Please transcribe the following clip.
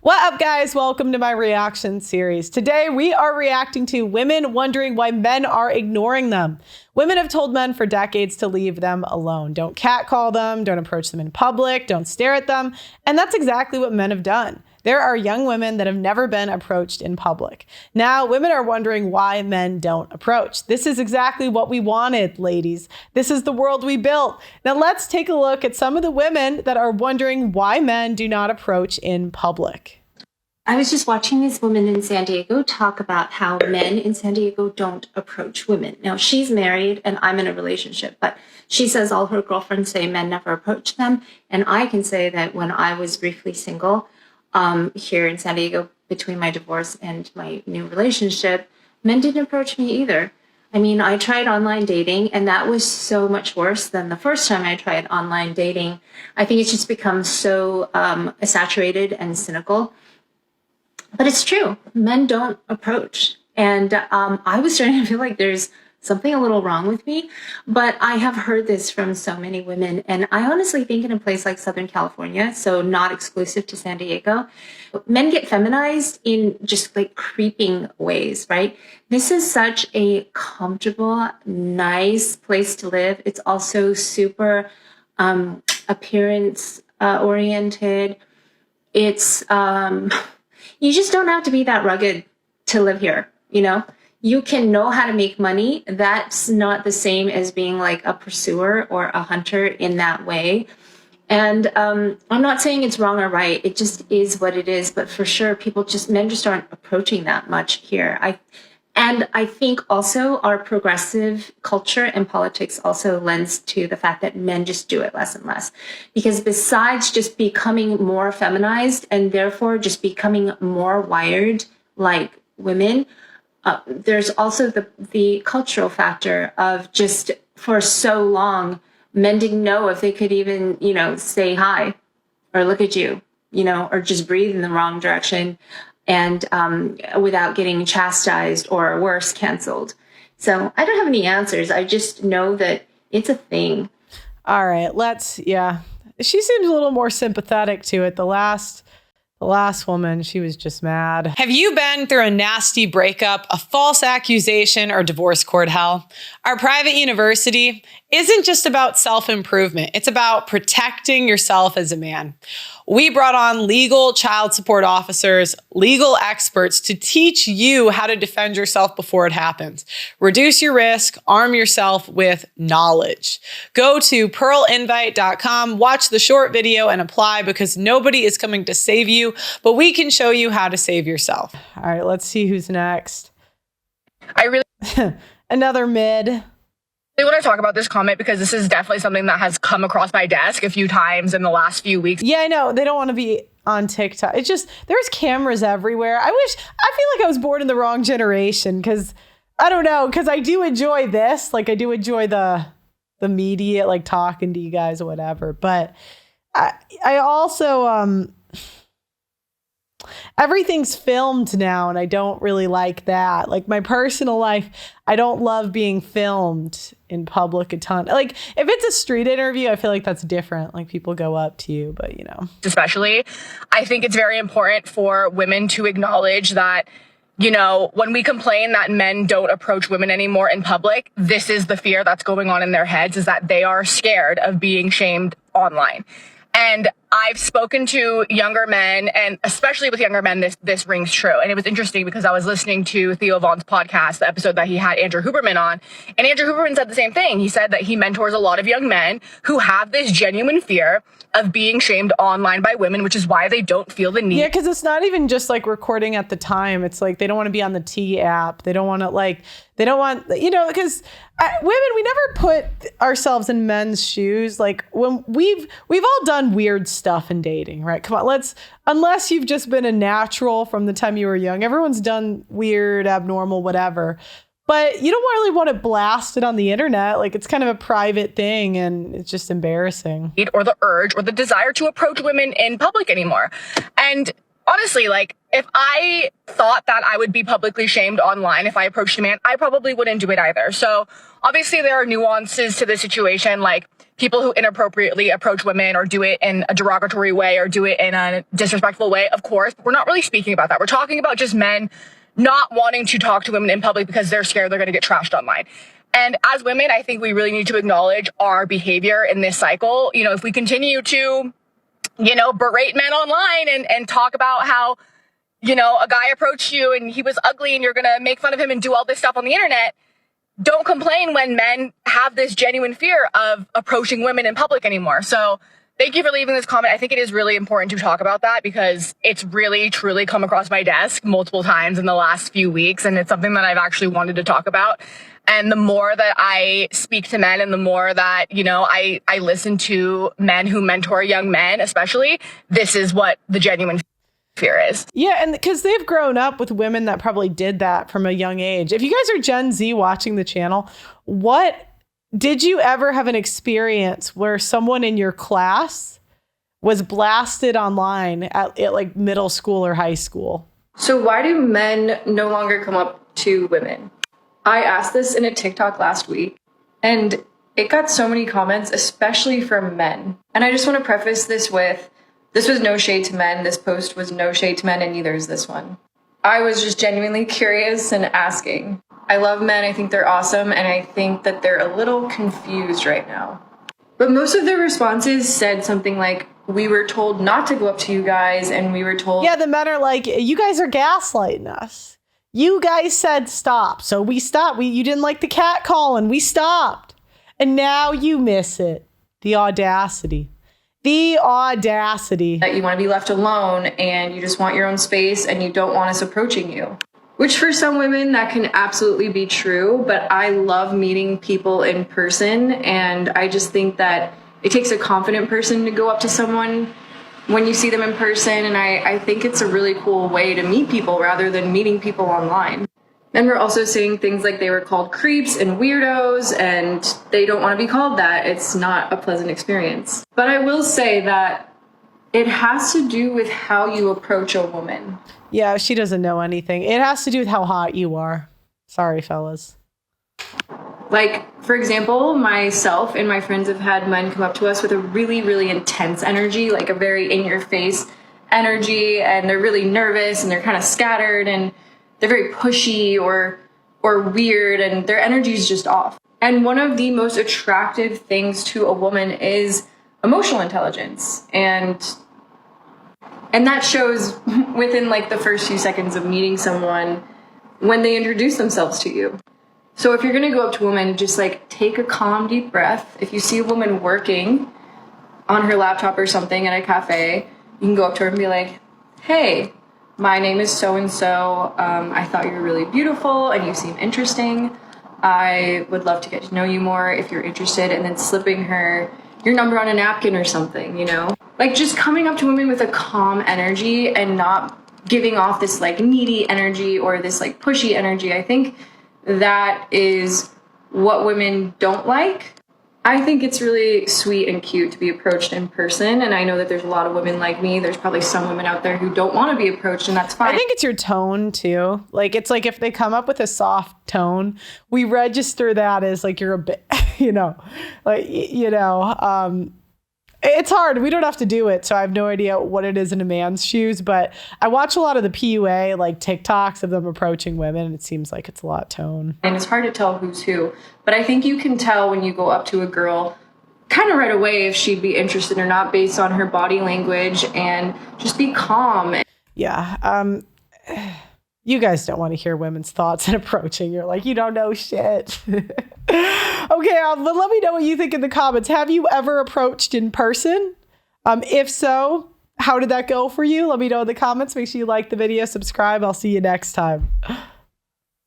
What up, guys? Welcome to my reaction series. Today, we are reacting to women wondering why men are ignoring them. Women have told men for decades to leave them alone. Don't catcall them, don't approach them in public, don't stare at them. And that's exactly what men have done. There are young women that have never been approached in public. Now, women are wondering why men don't approach. This is exactly what we wanted, ladies. This is the world we built. Now, let's take a look at some of the women that are wondering why men do not approach in public. I was just watching this woman in San Diego talk about how men in San Diego don't approach women. Now, she's married and I'm in a relationship, but she says all her girlfriends say men never approach them. And I can say that when I was briefly single, here in San Diego, between my divorce and my new relationship, men didn't approach me either. I mean, I tried online dating, and that was so much worse than the first time I tried online dating. I think it's just become so saturated and cynical. But it's true. Men don't approach. And I was starting to feel like there's something a little wrong with me. But I have heard this from so many women. And I honestly think in a place like Southern California, so not exclusive to San Diego, men get feminized in just like creeping ways, right? This is such a comfortable, nice place to live. It's also super appearance oriented. It's you just don't have to be that rugged to live here, you know? You can know how to make money. That's not the same as being like a pursuer or a hunter in that way. And I'm not saying it's wrong or right. It just is what it is. But for sure, men just aren't approaching that much here. I think also our progressive culture and politics also lends to the fact that men just do it less and less. Because besides just becoming more feminized and therefore just becoming more wired like women, there's also the cultural factor of just for so long, men didn't know if they could even, say hi or look at you, or just breathe in the wrong direction and without getting chastised or worse, canceled. So I don't have any answers. I just know that it's a thing. All right, she seems a little more sympathetic to it. The last woman, she was just mad. Have you been through a nasty breakup, a false accusation, or divorce court hell? Our private university isn't just about self-improvement. It's about protecting yourself as a man. We brought on legal child support officers, legal experts to teach you how to defend yourself before it happens. Reduce your risk, arm yourself with knowledge. Go to pearlinvite.com, watch the short video and apply because nobody is coming to save you, but we can show you how to save yourself. All right, let's see who's next. Another mid. I want to talk about this comment because this is definitely something that has come across my desk a few times in the last few weeks. Yeah, I know. They don't want to be on TikTok. It's just, there's cameras everywhere. I feel like I was born in the wrong generation because, I don't know, because I do enjoy this. Like, I do enjoy the media, like talking to you guys or whatever. But I also, everything's filmed now and I don't really like that. Like my personal life, I don't love being filmed in public a ton. Like if it's a street interview, I feel like that's different. Like people go up to you, but Especially, I think it's very important for women to acknowledge that, when we complain that men don't approach women anymore in public, this is the fear that's going on in their heads, is that they are scared of being shamed online. And I've spoken to younger men, and especially with younger men, this rings true. And it was interesting because I was listening to Theo Vaughn's podcast, the episode that he had Andrew Huberman on, and Andrew Huberman said the same thing. He said that he mentors a lot of young men who have this genuine fear of being shamed online by women, which is why they don't feel the need. Yeah, because it's not even just like recording at the time. It's like they don't want to be on the T app. They don't want to because women, we never put ourselves in men's shoes. Like when we've all done weird stuff in dating, right? Come on, unless you've just been a natural from the time you were young, everyone's done weird, abnormal, whatever. But you don't really want to blast it on the internet. Like it's kind of a private thing and it's just embarrassing. Or the urge or the desire to approach women in public anymore. And honestly, like if I thought that I would be publicly shamed online if I approached a man, I probably wouldn't do it either. So obviously there are nuances to the situation. Like people who inappropriately approach women or do it in a derogatory way or do it in a disrespectful way, of course. But we're not really speaking about that. We're talking about just men not wanting to talk to women in public because they're scared they're going to get trashed online. And as women, I think we really need to acknowledge our behavior in this cycle. You know, if we continue to, you know, berate men online and talk about how, you know, a guy approached you and he was ugly and you're going to make fun of him and do all this stuff on the internet, don't complain when men have this genuine fear of approaching women in public anymore. So thank you for leaving this comment. I think it is really important to talk about that because it's really, truly come across my desk multiple times in the last few weeks. And it's something that I've actually wanted to talk about. And the more that I speak to men and the more that, you know, I listen to men who mentor young men, especially, this is what the genuine fear is. Yeah, and because they've grown up with women that probably did that from a young age. If you guys are Gen Z watching the channel, did you ever have an experience where someone in your class was blasted online at like middle school or high school? So why do men no longer come up to women? I asked this in a TikTok last week, and it got so many comments, especially from men. And I just want to preface this with, this was no shade to men. This post was no shade to men, and neither is this one. I was just genuinely curious and asking. I love men. I think they're awesome, and I think that they're a little confused right now. But most of their responses said something like, we were told not to go up to you guys, and we were told... Yeah, the men are like, you guys are gaslighting us. You guys said stop, so we stopped. You didn't like the cat calling. We stopped. And now you miss it. The audacity. The audacity. That you want to be left alone and you just want your own space and you don't want us approaching you. Which for some women, that can absolutely be true. But I love meeting people in person. And I just think that it takes a confident person to go up to someone when you see them in person, and I think it's a really cool way to meet people rather than meeting people online. And we're also saying things like they were called creeps and weirdos, and they don't want to be called that. It's not a pleasant experience. But I will say that it has to do with how you approach a woman. Yeah, she doesn't know anything. It has to do with how hot you are. Sorry, fellas. Like, for example, myself and my friends have had men come up to us with a really, really intense energy, like a very in-your-face energy, and they're really nervous and they're kind of scattered and they're very pushy or weird, and their energy is just off. And one of the most attractive things to a woman is emotional intelligence, and that shows within like the first few seconds of meeting someone when they introduce themselves to you. So if you're going to go up to a woman, just like take a calm, deep breath. If you see a woman working on her laptop or something at a cafe, you can go up to her and be like, hey, my name is so-and-so. I thought you were really beautiful and you seem interesting. I would love to get to know you more if you're interested. And then slipping her your number on a napkin or something, you know? Like just coming up to women with a calm energy and not giving off this like needy energy or this like pushy energy. I think that is what women don't like. I think it's really sweet and cute to be approached in person. And I know that there's a lot of women like me. There's probably some women out there who don't want to be approached, and that's fine. I think it's your tone too. Like, it's like if they come up with a soft tone, we register that as like you're a bit, it's hard. We don't have to do it. So I have no idea what it is in a man's shoes, but I watch a lot of the PUA, like TikToks of them approaching women, and it seems like it's a lot tone. And it's hard to tell who's who, but I think you can tell when you go up to a girl kind of right away if she'd be interested or not based on her body language, and just be calm. Yeah. You guys don't want to hear women's thoughts and approaching. You're like, you don't know shit. Okay, but let me know what you think in the comments. Have you ever approached in person? If so, how did that go for you? Let me know in the comments. Make sure you like the video, subscribe. I'll see you next time.